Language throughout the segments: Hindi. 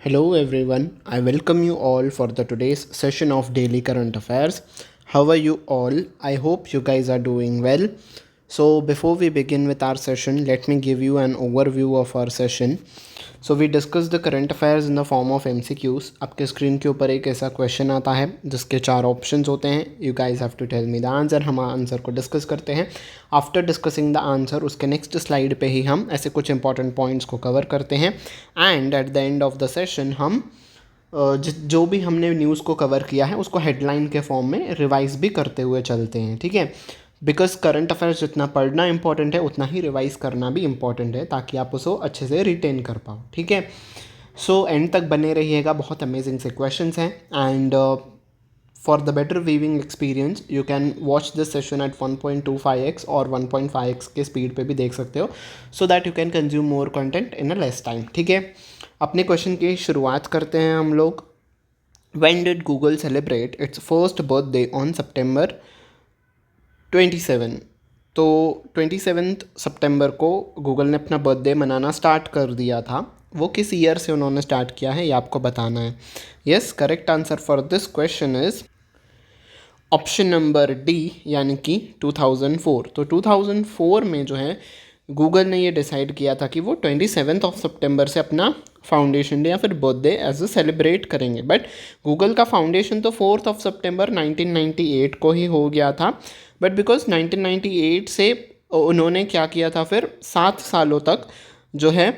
Hello everyone, I welcome you all for the today's session of Daily Current Affairs. How are you all? I hope you guys are doing well. So before we begin with our session, let me give you an overview of our session. So we discuss the current affairs in the form of MCQs. आपके स्क्रीन के ऊपर एक ऐसा क्वेश्चन आता है जिसके 4 ऑप्शंस होते हैं. You guys have to tell me the answer. हम आंसर को डिस्कस करते हैं. आफ्टर डिस्कसिंग द आंसर उसके नेक्स्ट स्लाइड पे ही हम ऐसे कुछ इंपॉर्टेंट पॉइंट्स को कवर करते हैं. And at the end of the session हम जो भी हमने न्यूज़ को कवर किया है उसको हेडलाइन के फॉर्म में रिवाइज भी करते हुए चलते हैं. ठीक है, बिकॉज करंट अफेयर्स जितना पढ़ना इंपॉर्टेंट है उतना ही रिवाइज करना भी इंपॉर्टेंट है ताकि आप उसको अच्छे से रिटेन कर पाओ. ठीक है, सो एंड तक बने रहिएगा. बहुत अमेजिंग से क्वेश्चंस हैं. And for the better weaving experience you can watch this session at 1.25x और 1.5x के स्पीड पे भी देख सकते हो, so that you can consume more content in a less time. ठीक है, अपने क्वेश्चन की शुरुआत करते हैं हम लोग. When did Google celebrate its first birthday on September 27? तो 27 सितंबर को गूगल ने अपना बर्थडे मनाना स्टार्ट कर दिया था. वो किस ईयर से उन्होंने स्टार्ट किया है ये आपको बताना है. Yes, correct answer for this question is option number D, यानी कि 2004. तो 2004 में जो है गूगल ने ये डिसाइड किया था कि वो 27 सितंबर से अपना फाउंडेशन डे या फिर बर्थडे एज अ सेलिब्रेट करेंगे. बट गूगल का फाउंडेशन तो 4 सितंबर 1998 को ही हो गया था. बट बिकॉज 1998 से उन्होंने क्या किया था, फिर 7 सालों तक जो है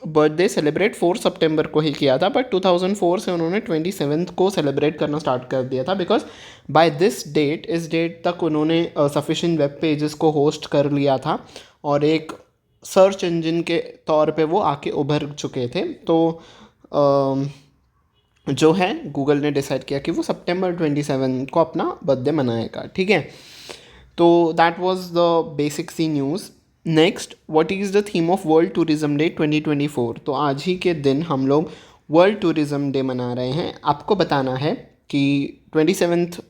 बर्थडे सेलिब्रेट 4 सितंबर को ही किया था. बट 2004 से उन्होंने 27 को सेलिब्रेट करना स्टार्ट कर दिया था. बिकॉज बाय दिस डेट, इस डेट तक उन्होंने सफिशिएंट वेब पेजेस को होस्ट कर लिया था और एक सर्च इंजन के तौर पे वो आके उभर चुके थे. तो जो है गूगल ने डिसाइड किया कि वो सितंबर 27 को अपना बर्थडे मनाएगा. ठीक है, तो that was the basic C news. Next, what is the theme of world tourism day 2024? तो आज ही के दिन हम लोग वर्ल्ड टूरिज्म डे मना रहे हैं. आपको बताना है कि 27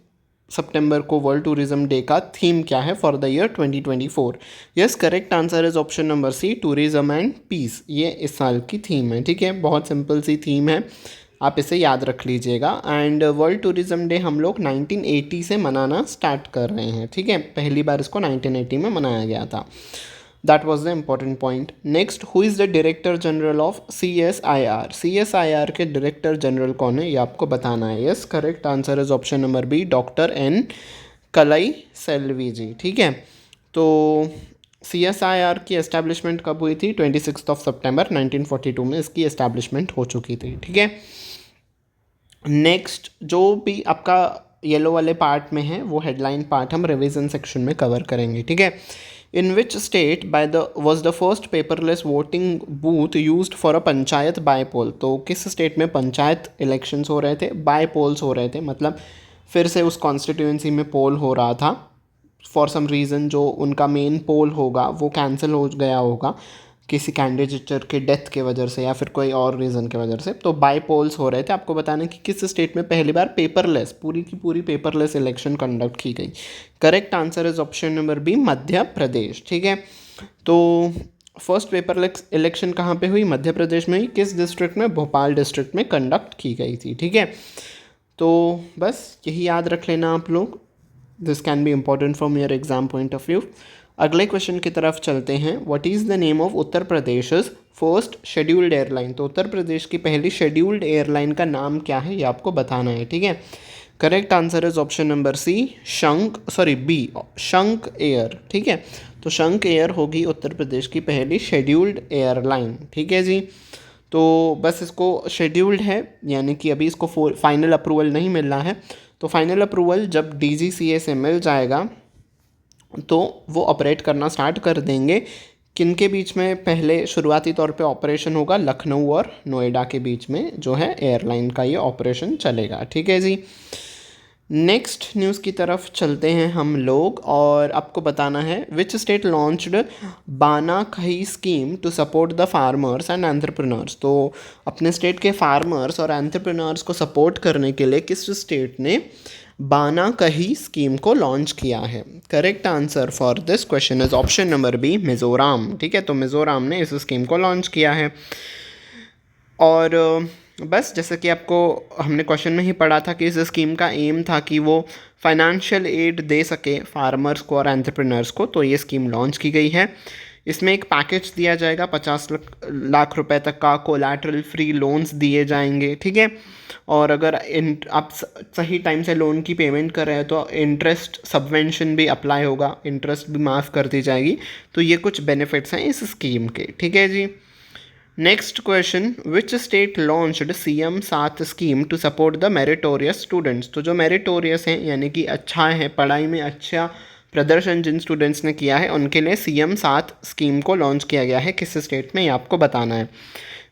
सितंबर को वर्ल्ड टूरिज्म डे का थीम क्या है for the year 2024. Yes, correct answer is option number C, tourism and peace. ये इस साल की थीम है. ठीक है, बहुत सिंपल सी थीम है, आप इसे याद रख लीजिएगा. एंड वर्ल्ड टूरिज्म डे हम लोग 1980 से मनाना स्टार्ट कर रहे हैं. ठीक है, पहली बार इसको 1980 में मनाया गया था. That was the important point. Next, who is the director general of CSIR? CSIR के डायरेक्टर जनरल कौन है ये आपको बताना है. Yes, correct answer is option number B, doctor N Kalai Selvi जी. ठीक है, तो CSIR की एस्टैब्लिशमेंट कब हुई थी? 26 सितंबर 1942 में इसकी एस्टैब्लिशमेंट हो चुकी थी. ठीक है, नेक्स्ट जो भी आपका येलो वाले पार्ट में है वो हेडलाइन पार्ट हम रिवीजन सेक्शन में कवर करेंगे. ठीक है, in which state was the first paperless voting booth used for a panchayat by poll? तो किस स्टेट में पंचायत इलेक्शंस हो रहे थे, बाय पोल्स हो रहे थे, मतलब फिर से उस कॉन्स्टिट्यूंसी में पोल हो रहा था. फॉर सम रीज़न जो उनका मेन पोल होगा वो कैंसिल हो गया होगा किसी कैंडिडेटर के डेथ के वजह से या फिर कोई और रीज़न के वजह से, तो बाय पोल्स हो रहे थे. आपको बताना कि किस स्टेट में पहली बार पेपरलेस, पूरी की पूरी पेपरलेस इलेक्शन कंडक्ट की गई. Correct answer is option number B, Madhya Pradesh. ठीक है, तो फर्स्ट पेपरलेस इलेक्शन कहाँ पे हुई? मध्य प्रदेश में ही. किस डिस्ट्रिक्ट में? भोपाल डिस्ट्रिक्ट में कंडक्ट की गई थी. ठीक है, तो बस यही याद रख लेना आप लोग. This can be important from your exam point of view. अगले क्वेश्चन की तरफ चलते हैं. What is the name of Uttar Pradesh first scheduled airline? तो उत्तर प्रदेश की पहली शेड्यूल्ड एयरलाइन का नाम क्या है ये आपको बताना है. ठीक है, correct answer is option number C, B, Shankh air. ठीक है, तो शंक एयर होगी उत्तर प्रदेश की पहली शेड्यूल्ड एयरलाइन. ठीक है जी, तो बस इसको शेड्यूल्ड है यानी कि अभी इसको फाइनल अप्रूवल नहीं मिलना है. तो फाइनल अप्रूवल जब DGCA से मिल जाएगा तो वो ऑपरेट करना स्टार्ट कर देंगे. किन के बीच में पहले शुरुआती तौर पे ऑपरेशन होगा? लखनऊ और नोएडा के बीच में जो है एयरलाइन का ये ऑपरेशन चलेगा. ठीक है जी, नेक्स्ट न्यूज़ की तरफ चलते हैं हम लोग और आपको बताना है विच स्टेट लॉन्च्ड बाना खही scheme to support the farmers and entrepreneurs? तो अपने स्टेट के फार्मर्स और एंटरप्रेन्योर्स को सपोर्ट करने के लिए किस स्टेट ने बाना कही स्कीम को लॉन्च किया है? Correct answer for this question is option number B, Mizoram. ठीक है, तो मिज़ोरम ने इस स्कीम को लॉन्च किया है. और बस जैसे कि आपको हमने क्वेश्चन में ही पढ़ा था कि इस स्कीम का एम था कि वो फाइनेंशियल एड दे सके फार्मर्स को और एंटरप्रेन्योर्स को, तो ये स्कीम लॉन्च की गई है। इसमें एक पैकेज दिया जाएगा 50 लाख रुपए तक का, कोलैटरल फ्री लोन्स दिए जाएंगे, ठीक है। और अगर आप सही टाइम से लोन की पेमेंट कर रहे हैं तो इंटरेस्ट सबवेंशन भी अप्लाई होगा, इंटरेस्ट भी माफ़ कर दी जाएगी। तो ये कुछ बेनिफिट्स हैं इस स्कीम के, ठीक है जी। Next question, which state launched CM साथ scheme to support the meritorious students. तो जो मेरिटोरियस हैं यानी कि अच्छा है, पढ़ाई में अच्छा प्रदर्शन जिन स्टूडेंट्स ने किया है उनके लिए CM साथ स्कीम को लॉन्च किया गया है, किस स्टेट में, ये आपको बताना है।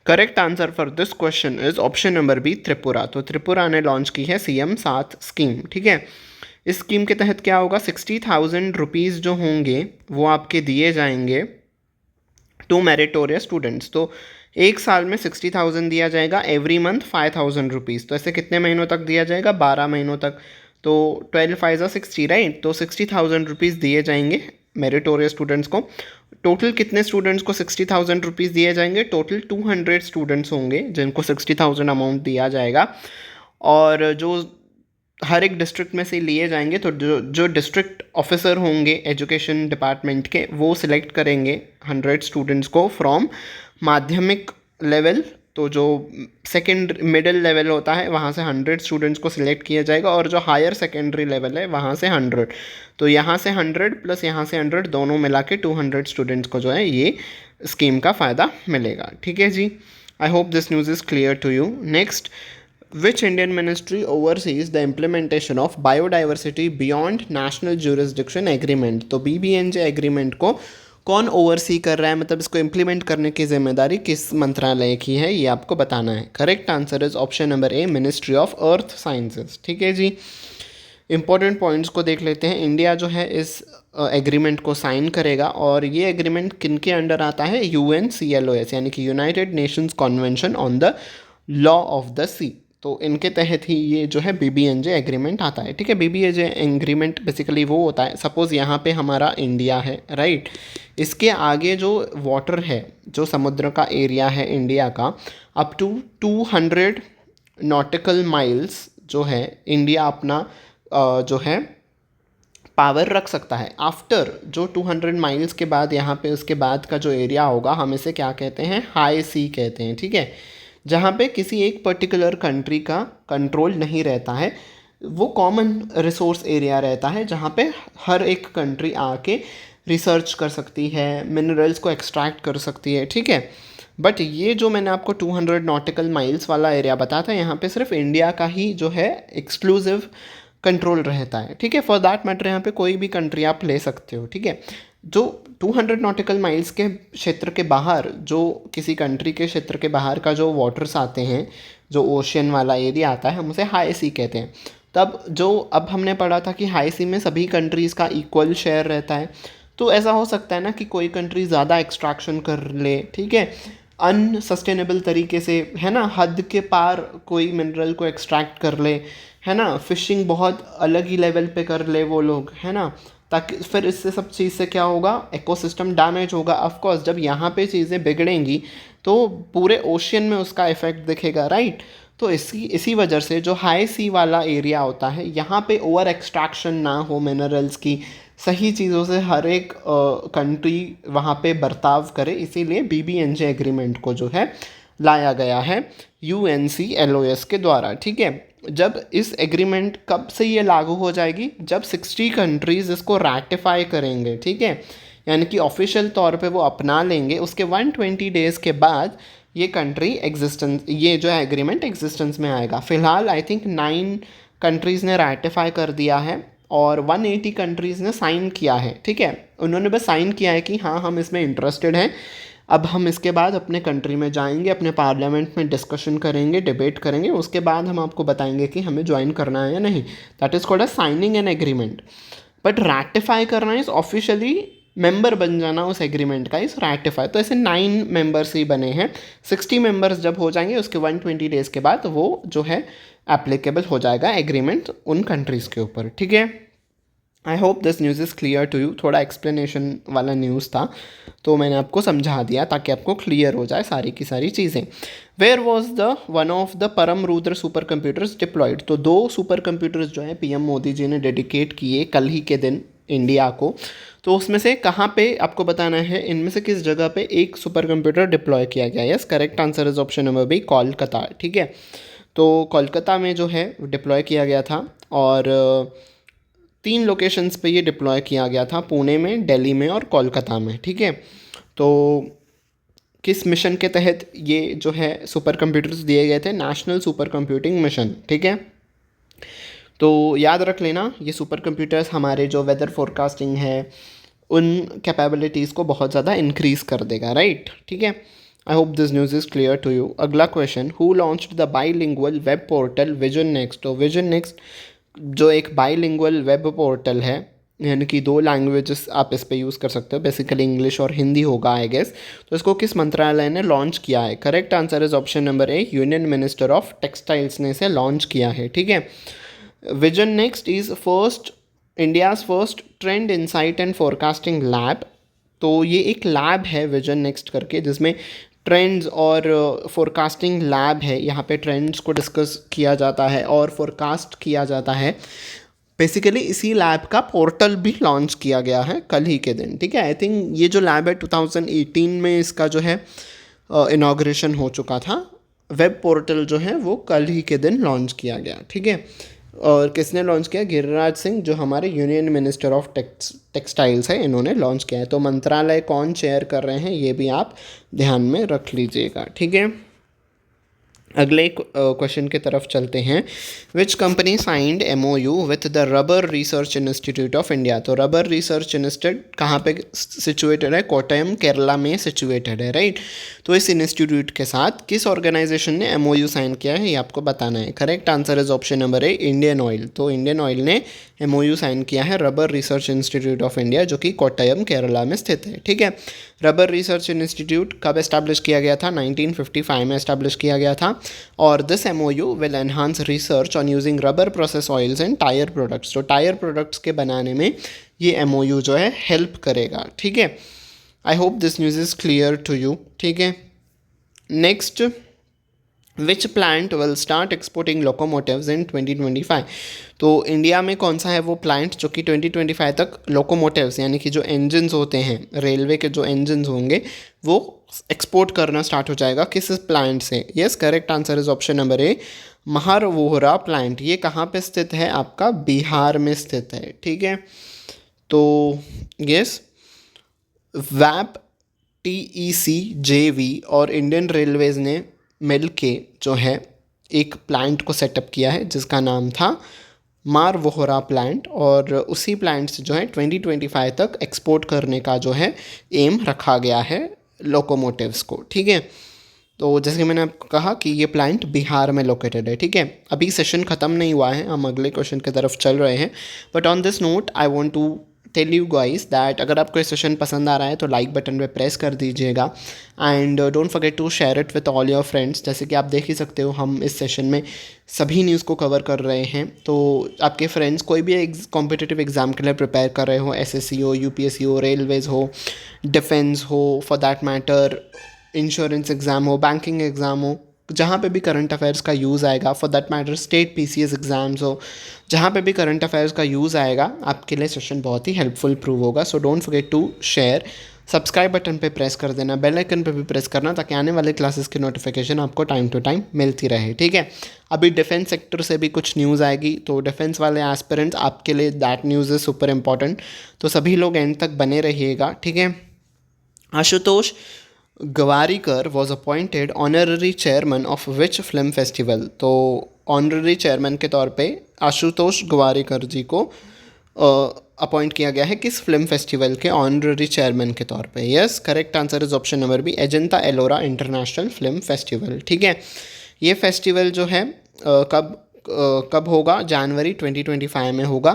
Correct answer for this question is option number B, Tripura. तो त्रिपुरा ने लॉन्च की है CM साथ स्कीम, ठीक है। इस स्कीम के तहत क्या होगा, 60,000 रुपीज़ जो होंगे वो आपके दिए जाएंगे टू मेरिटोरियस स्टूडेंट्स। तो एक साल में 60,000 दिया जाएगा, एवरी मंथ 5,000 रुपीज़। तो ऐसे कितने महीनों तक दिया जाएगा, 12 महीनों तक। तो 12 5 60, राइट। तो 60,000 रुपीज़ दिए जाएंगे मेरिटोरियस स्टूडेंट्स को। टोटल कितने स्टूडेंट्स को 60,000 रुपीज़ दिए जाएंगे, टोटल 200 स्टूडेंट्स होंगे जिनको 60,000 अमाउंट दिया जाएगा। और जो हर एक डिस्ट्रिक्ट में से लिए जाएंगे, तो जो डिस्ट्रिक्ट ऑफिसर होंगे एजुकेशन डिपार्टमेंट के, वो सिलेक्ट करेंगे 100 स्टूडेंट्स को फ्रॉम माध्यमिक लेवल। तो जो सेकेंड मिडिल लेवल होता है वहाँ से 100 स्टूडेंट्स को सिलेक्ट किया जाएगा, और जो हायर सेकेंडरी लेवल है वहाँ से 100। तो यहाँ से 100 प्लस यहाँ से 100, दोनों मिला के 200 स्टूडेंट्स को जो है ये स्कीम का फ़ायदा मिलेगा, ठीक है जी। I hope this news is clear to you. Next, which Indian ministry oversees the implementation of biodiversity beyond national jurisdiction agreement। तो BBNJ एग्रीमेंट को कौन ओवरसी कर रहा है, मतलब इसको इम्प्लीमेंट करने की जिम्मेदारी किस मंत्रालय की है, ये आपको बताना है। Correct answer is option number A, ministry of earth sciences, ठीक है जी। इंपॉर्टेंट पॉइंट्स को देख लेते हैं। इंडिया जो है इस एग्रीमेंट को साइन करेगा, और ये एग्रीमेंट किन के अंडर आता है, UNCLOS यानी कि United Nations convention on the law of the sea. तो इनके तहत ही ये जो है BBNJ एग्रीमेंट आता है, ठीक है। BBNJ एग्रीमेंट बेसिकली वो होता है, सपोज़ यहाँ पे हमारा इंडिया है, राइट। इसके आगे जो वाटर है, जो समुद्र का एरिया है इंडिया का, अप टू 200 नॉटिकल माइल्स जो है इंडिया अपना जो है पावर रख सकता है। आफ्टर जो 200 माइल्स के बाद यहाँ पे उसके बाद का जो एरिया होगा, हम इसे क्या कहते हैं, हाई सी कहते हैं, ठीक है। जहाँ पे किसी एक पर्टिकुलर कंट्री का कंट्रोल नहीं रहता है, वो कॉमन रिसोर्स एरिया रहता है जहाँ पे हर एक कंट्री आके रिसर्च कर सकती है, मिनरल्स को एक्सट्रैक्ट कर सकती है, ठीक है। बट ये जो मैंने आपको 200 नॉटिकल माइल्स वाला एरिया बताया था, यहाँ पे सिर्फ इंडिया का ही जो है एक्सक्लूसिव कंट्रोल रहता है, ठीक है। फॉर दैट मैटर यहाँ पे कोई भी कंट्री आप ले सकते हो, ठीक है। जो 200 नॉटिकल माइल्स के क्षेत्र के बाहर, जो किसी कंट्री के क्षेत्र के बाहर का जो वाटर्स आते हैं, जो ओशियन वाला एरिया आता है, हम उसे हाई सी कहते हैं। तब जो अब हमने पढ़ा था कि हाई सी में सभी कंट्रीज़ का इक्वल शेयर रहता है। तो ऐसा हो सकता है ना कि कोई कंट्री ज़्यादा एक्सट्रैक्शन कर ले, ठीक है, अनसस्टेनेबल तरीके से, है ना, हद के पार कोई मिनरल को एक्सट्रैक्ट कर ले, है ना, फिशिंग बहुत अलग ही लेवल पे कर ले वो लोग, है ना, ताकि फिर इससे सब चीज़ से क्या होगा, इकोसिस्टम डैमेज होगा। ऑफ कोर्स जब यहाँ पे चीज़ें बिगड़ेंगी तो पूरे ओशियन में उसका इफेक्ट दिखेगा, राइट। तो इसी वजह से जो हाई सी वाला एरिया होता है, यहाँ पे ओवर एक्सट्रैक्शन ना हो मिनरल्स की, सही चीज़ों से हर एक कंट्री वहाँ पे बर्ताव करे, इसीलिए BBNJ एग्रीमेंट को जो है लाया गया है UNCLOS के द्वारा, ठीक है। जब इस एग्रीमेंट कब से ये लागू हो जाएगी, जब 60 कंट्रीज़ इसको रैटिफाई करेंगे, ठीक है, यानी कि ऑफिशियल तौर पे वो अपना लेंगे। उसके 120 डेज़ के बाद ये कंट्री एग्जिस्टेंस, ये जो है एग्रीमेंट एग्जिस्टेंस में आएगा। फ़िलहाल आई थिंक 9 कंट्रीज़ ने रैटिफाई कर दिया है और 180 कंट्रीज़ ने साइन किया है, ठीक है। उन्होंने बस साइन किया है कि हाँ हम इसमें इंटरेस्टेड हैं। अब हम इसके बाद अपने कंट्री में जाएंगे, अपने पार्लियामेंट में डिस्कशन करेंगे, डिबेट करेंगे, उसके बाद हम आपको बताएंगे कि हमें ज्वाइन करना है या नहीं। That is called a signing an agreement. But ratify करना इज़ ऑफिशियली मेंबर बन जाना उस एग्रीमेंट का, इस रैटिफाई। तो ऐसे 9 मेंबर्स ही बने हैं। 60 मेंबर्स जब हो जाएंगे उसके 120 डेज़ के बाद वो जो है एप्लीकेबल हो जाएगा एग्रीमेंट उन कंट्रीज़ के ऊपर, ठीक है। I hope this news is clear to you. थोड़ा एक्सप्लेनेशन वाला न्यूज़ था तो मैंने आपको समझा दिया ताकि आपको क्लियर हो जाए सारी की सारी चीज़ें। Where was the one of the Param Rudra super computers diploid. तो 2 सुपर कंप्यूटर्स जो है पीएम मोदी जी ने डेडिकेट किए कल ही के दिन इंडिया को। तो उसमें से कहाँ पे आपको बताना है, इनमें से किस जगह पे एक सुपर कंप्यूटर डिप्लॉय किया गया। Yes, correct answer is option number B, Kolkata. ठीक है, तो कोलकाता में जो है डिप्लॉय किया गया था और 3 लोकेशंस पे ये डिप्लॉय किया गया था, पुणे में, दिल्ली में और कोलकाता में। ठीक है, तो किस मिशन के तहत ये जो है सुपर कंप्यूटर्स दिए गए थे? National super computing mission. ठीक है, तो याद रख लेना ये सुपर कंप्यूटर्स हमारे जो वेदर फोरकास्टिंग है उन कैपेबिलिटीज़ को बहुत ज़्यादा इंक्रीज़ कर देगा, राइट। ठीक है, I hope this news is clear to you. अगला question, who launched the bilingual web portal Vision Next. तो विजन नेक्स्ट जो एक बाईलिंगुअल वेब पोर्टल है, यानी कि 2 लैंग्वेजेस आप इस पे यूज़ कर सकते हो, बेसिकली इंग्लिश और हिंदी होगा आई गेस। तो इसको किस मंत्रालय ने लॉन्च किया है? Correct answer is option number A, union minister of textiles ने इसे लॉन्च किया है। ठीक है, vision next is first India's first trend insight and forecasting lab. तो ये एक लैब है विजन नेक्स्ट करके, जिसमें ट्रेंड्स और फोरकास्टिंग लैब है। यहाँ पे ट्रेंड्स को डिस्कस किया जाता है और फोरकास्ट किया जाता है। बेसिकली इसी लैब का पोर्टल भी लॉन्च किया गया है कल ही के दिन। ठीक है, आई थिंक ये जो लैब है 2018 में इसका जो है इनाग्रेशन हो चुका था। वेब पोर्टल जो है वो कल ही के दिन लॉन्च किया गया। ठीक है, और किसने लॉन्च किया? गिरिराज सिंह, जो हमारे यूनियन मिनिस्टर ऑफ टेक्सटाइल्स है, इन्होंने लॉन्च किया है। तो मंत्रालय कौन चेयर कर रहे हैं ये भी आप ध्यान में रख लीजिएगा। ठीक है, अगले क्वेश्चन की तरफ चलते हैं। Which company signed MOU with the rubber research institute of India. तो रबर रिसर्च इंस्टीट्यूट कहाँ पे सिचुएटेड है? कोट्टयम, केरला में सिचुएटेड है, राइट। तो इस इंस्टीट्यूट के साथ किस ऑर्गेनाइजेशन ने MOU साइन किया है ये आपको बताना है। Correct answer is option number A, Indian oil. तो इंडियन ऑयल ने MOU साइन किया है rubber research institute of India, जो कि कोट्टयम केरला में स्थित है। ठीक है, रबर रिसर्च इंस्टीट्यूट कब एस्टैब्लिश किया गया था? 1955 में एस्टैब्लिश किया गया था। और this MOU will enhance research on using rubber process oils and tyre products. तो टायर प्रोडक्ट्स के बनाने में ये MOU जो है हेल्प करेगा। ठीक है, I hope this news is clear to you. ठीक है, next, which plant will start exporting locomotives in 2025। तो इंडिया में कौन सा है वो प्लांट जो कि 2025 तक लोकोमोटिव्स यानी कि जो इंजन्स होते हैं रेलवे के, जो इंजन्स होंगे वो एक्सपोर्ट करना स्टार्ट हो जाएगा। किस प्लांट से? Yes, correct answer is option number A, Marhowrah plant. ये कहाँ पे स्थित है? आपका बिहार में स्थित है। ठीक है, तो यस, वैप, TEC, JV और इंडियन रेलवेज़ ने मिल के जो है एक प्लांट को सेटअप किया है जिसका नाम था मारवोहरा प्लांट, और उसी प्लांट से जो है 2025 तक एक्सपोर्ट करने का जो है एम रखा गया है लोकोमोटिव्स को। ठीक है, तो जैसे कि मैंने आपको कहा कि ये प्लांट बिहार में लोकेटेड है। ठीक है, अभी सेशन ख़त्म नहीं हुआ है, हम अगले क्वेश्चन की तरफ चल रहे हैं। But on this note I want to tell you guys that अगर आपको ये सेशन पसंद आ रहा है तो लाइक बटन पे प्रेस कर दीजिएगा and don't forget to share it with all your friends. जैसे कि आप देख ही सकते हो हम इस सेशन में सभी न्यूज़ को कवर कर रहे हैं। तो आपके फ्रेंड्स कोई भी कॉम्पिटिटिव एग्ज़ाम के लिए प्रिपेयर कर रहे हो, SSC हो, UPSC हो, रेलवेज़ हो, डिफेंस हो, for that matter insurance exam हो, बैंकिंग एग्ज़ाम हो, जहाँ पे भी करंट अफेयर्स का यूज़ आएगा, for that matter state PCS exams हो, जहाँ पे भी करंट अफेयर्स का यूज़ आएगा आपके लिए सेशन बहुत ही हेल्पफुल प्रूव होगा। So don't forget to share, subscribe button पे प्रेस कर देना, बेल आइकन पे भी प्रेस करना ताकि आने वाले क्लासेस की नोटिफिकेशन आपको टाइम टू टाइम मिलती रहे। ठीक है, अभी डिफेंस सेक्टर से भी कुछ न्यूज़ आएगी, तो डिफेंस वाले एस्पिरेंट्स आपके लिए that news is super important, तो सभी लोग एंड तक बने रहिएगा। ठीक है, Ashutosh Gowariker was appointed honorary chairman of which film festival. तो ऑनररी चेयरमैन के तौर पे आशुतोष गवारीकर जी को अपॉइंट किया गया है किस फिल्म फेस्टिवल के ऑनररी चेयरमैन के तौर पे? Yes, correct answer is option number B, Ajanta Ellora international film festival. ठीक है, ये फेस्टिवल जो है कब होगा? जनवरी 2025 में होगा।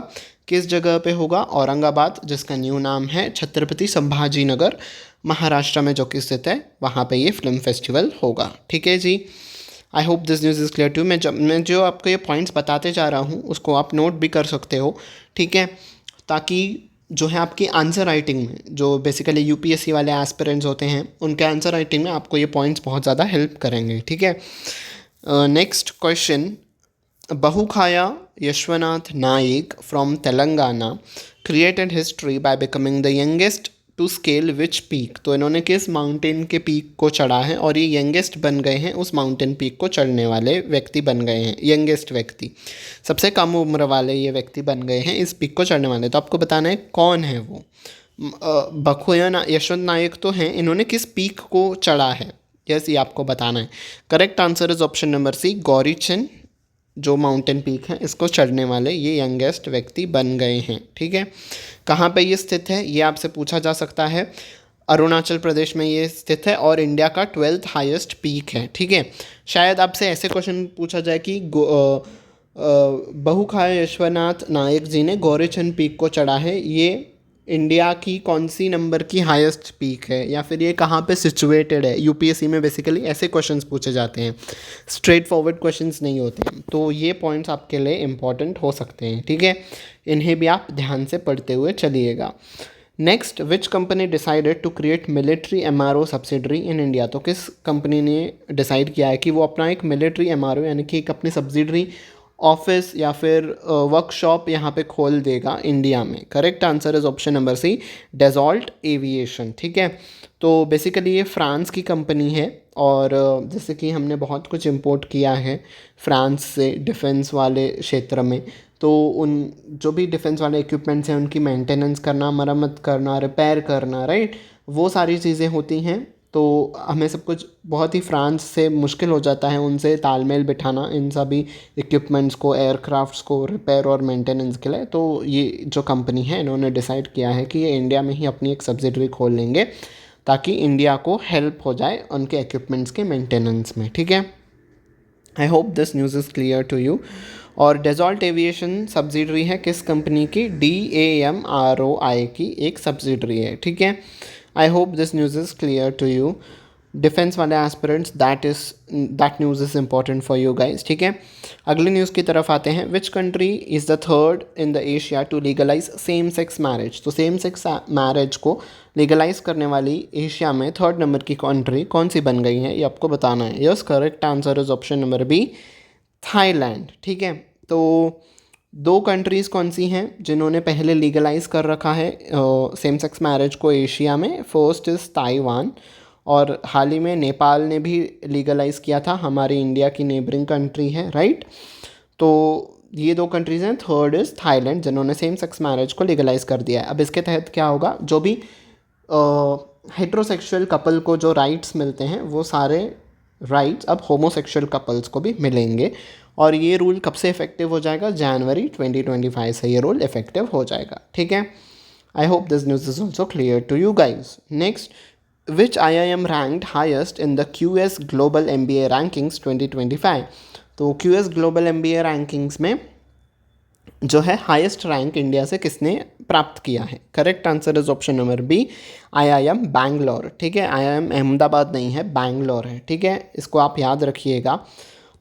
किस जगह पे होगा? औरंगाबाद, जिसका न्यू नाम है छत्रपति संभाजी नगर, महाराष्ट्र में जो कि स्थित है, वहाँ पे ये फिल्म फेस्टिवल होगा। ठीक है जी, I hope this news is clear to. मैं जो आपको ये पॉइंट्स बताते जा रहा हूँ उसको आप नोट भी कर सकते हो। ठीक है, ताकि जो है आपकी आंसर राइटिंग में, जो बेसिकली यूपीएससी वाले एस्पिरेंट्स होते हैं, उनके आंसर राइटिंग में आपको ये पॉइंट्स बहुत ज़्यादा हेल्प करेंगे, ठीक है। Next question, Bhukya Yashwanth Naik from Telangana created history by becoming the youngest to scale which peak. तो इन्होंने किस माउंटेन के पीक को चढ़ा है और ये यंगेस्ट बन गए हैं, उस माउंटेन पीक को चढ़ने वाले व्यक्ति बन गए हैं, यंगेस्ट व्यक्ति, सबसे कम उम्र वाले ये व्यक्ति बन गए हैं इस पीक को चढ़ने वाले। तो आपको बताना है कौन है वो। बखोया यशवंत नायक तो हैं, इन्होंने किस पीक को चढ़ा है, यस ये आपको बताना है। Correct answer is option number C, Gorichen जो माउंटेन पीक है इसको चढ़ने वाले ये यंगेस्ट व्यक्ति बन गए हैं, ठीक है। कहाँ पे ये स्थित है ये आपसे पूछा जा सकता है। अरुणाचल प्रदेश में ये स्थित है और इंडिया का 12th हाईएस्ट पीक है, ठीक है। शायद आपसे ऐसे क्वेश्चन पूछा जाए कि बहुखाया यशवनाथ नायक जी ने गौरीचंद पीक को चढ़ा है, ये इंडिया की कौन सी नंबर की हाईएस्ट पीक है, या फिर ये कहाँ पे सिचुएटेड है। यूपीएससी में बेसिकली ऐसे क्वेश्चंस पूछे जाते हैं, स्ट्रेट फॉरवर्ड क्वेश्चंस नहीं होते हैं, तो ये पॉइंट्स आपके लिए इंपॉर्टेंट हो सकते हैं, ठीक है। इन्हें भी आप ध्यान से पढ़ते हुए चलिएगा। Next, which company decided to create military MRO subsidiary in India. तो किस कंपनी ने डिसाइड किया है कि वो अपना एक मिलिट्री एमआरओ यानी कि एक अपनी सब्सिडरी ऑफिस या फिर वर्कशॉप यहाँ पे खोल देगा इंडिया में। Correct answer is option number C, Dassault Aviation, ठीक है। तो बेसिकली ये फ्रांस की कंपनी है और जैसे कि हमने बहुत कुछ इंपोर्ट किया है फ्रांस से डिफेंस वाले क्षेत्र में, तो उन जो भी डिफेंस वाले इक्विपमेंट्स हैं उनकी मेंटेनेंस करना, मरम्मत करना, रिपेयर करना, राइट, वो सारी चीज़ें होती हैं। तो हमें सब कुछ बहुत ही फ्रांस से मुश्किल हो जाता है उनसे तालमेल बिठाना इन सभी इक्विपमेंट्स को, एयरक्राफ्ट्स को रिपेयर और मेंटेनेंस के लिए। तो ये जो कंपनी है इन्होंने डिसाइड किया है कि ये इंडिया में ही अपनी एक सब्सिडरी खोल लेंगे ताकि इंडिया को हेल्प हो जाए उनके इक्विपमेंट्स के मेंटेनेंस में, ठीक है। I hope this news is clear to you. और डेजॉल्ट एविएशन सब्सिडरी है किस कंपनी की, DAMROI की एक सब्सिडरी है, ठीक है। I hope this news is clear to you. Defence वाले aspirants, that news is important for you guys, ठीक है। अगले न्यूज़ की तरफ आते हैं। Which country is the third in the Asia to legalise same sex marriage. तो सेम सेक्स मैरिज को लीगलाइज करने वाली एशिया में थर्ड नंबर की कंट्री कौन सी बन गई है ये आपको बताना है। Yes, correct answer is option number B, Thailand, ठीक है। तो दो कंट्रीज़ कौन सी हैं जिन्होंने पहले लीगलाइज कर रखा है सेम सेक्स मैरिज को एशिया में। फर्स्ट इज़ ताइवान और हाल ही में नेपाल ने भी लीगलाइज किया था, हमारी इंडिया की नेबरिंग कंट्री है, राइट। तो ये दो कंट्रीज़ हैं। थर्ड इज़ थाईलैंड जिन्होंने सेम सेक्स मैरिज को लीगलाइज कर दिया है। अब इसके तहत क्या होगा, जो भी हेट्रोसेक्सुअल कपल को जो राइट्स मिलते हैं वो सारे राइट्स अब होमोसेक्सुअल कपल्स को भी मिलेंगे। और ये रूल कब से इफेक्टिव हो जाएगा, जनवरी 2025 से ये रूल इफेक्टिव हो जाएगा, ठीक है। I hope this news is also clear to you guys. Next, which IIM ranked highest in the QS global MBA rankings 2025। तो QS ग्लोबल MBA रैंकिंग्स में जो है हाईएस्ट रैंक इंडिया से किसने प्राप्त किया है। Correct answer is option number B, IIM Bangalore, ठीक है। IIM अहमदाबाद नहीं है, बैंगलोर है, ठीक है, इसको आप याद रखिएगा।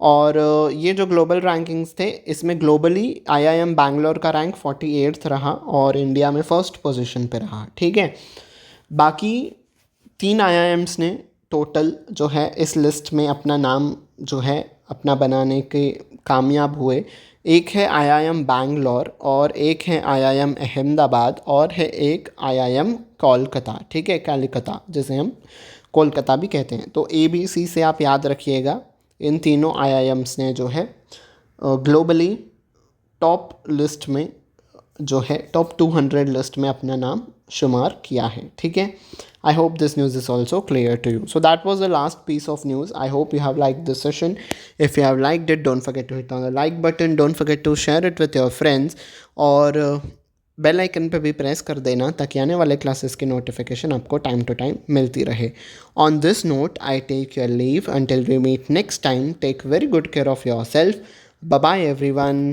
और ये जो ग्लोबल रैंकिंग्स थे इसमें ग्लोबली IIM बैंगलोर का रैंक 48th रहा और इंडिया में फर्स्ट पोजीशन पे रहा, ठीक है। बाकी 3 IIMs ने टोटल जो है इस लिस्ट में अपना नाम जो है अपना बनाने के कामयाब हुए। एक है IIM बैंगलोर और एक है IIM अहमदाबाद और है एक IIM कोलकाता, ठीक है, कलकत्ता जिसे हम कोलकाता भी कहते हैं। तो ABC से आप याद रखिएगा, इन तीनों IIMs ने जो है ग्लोबली टॉप लिस्ट में जो है टॉप 200 लिस्ट में अपना नाम शुमार किया है, ठीक है। I hope this news is also clear to you. So that was the last piece of news. I hope you have liked this session. If you have liked it, don't forget to hit on the like button. Don't forget to share it with your friends. और बेल आइकन पे भी प्रेस कर देना ताकि आने वाले क्लासेस की नोटिफिकेशन आपको टाइम टू टाइम मिलती रहे। On this note, I take your leave until we meet next time. Take very good care of yourself. Bye bye everyone.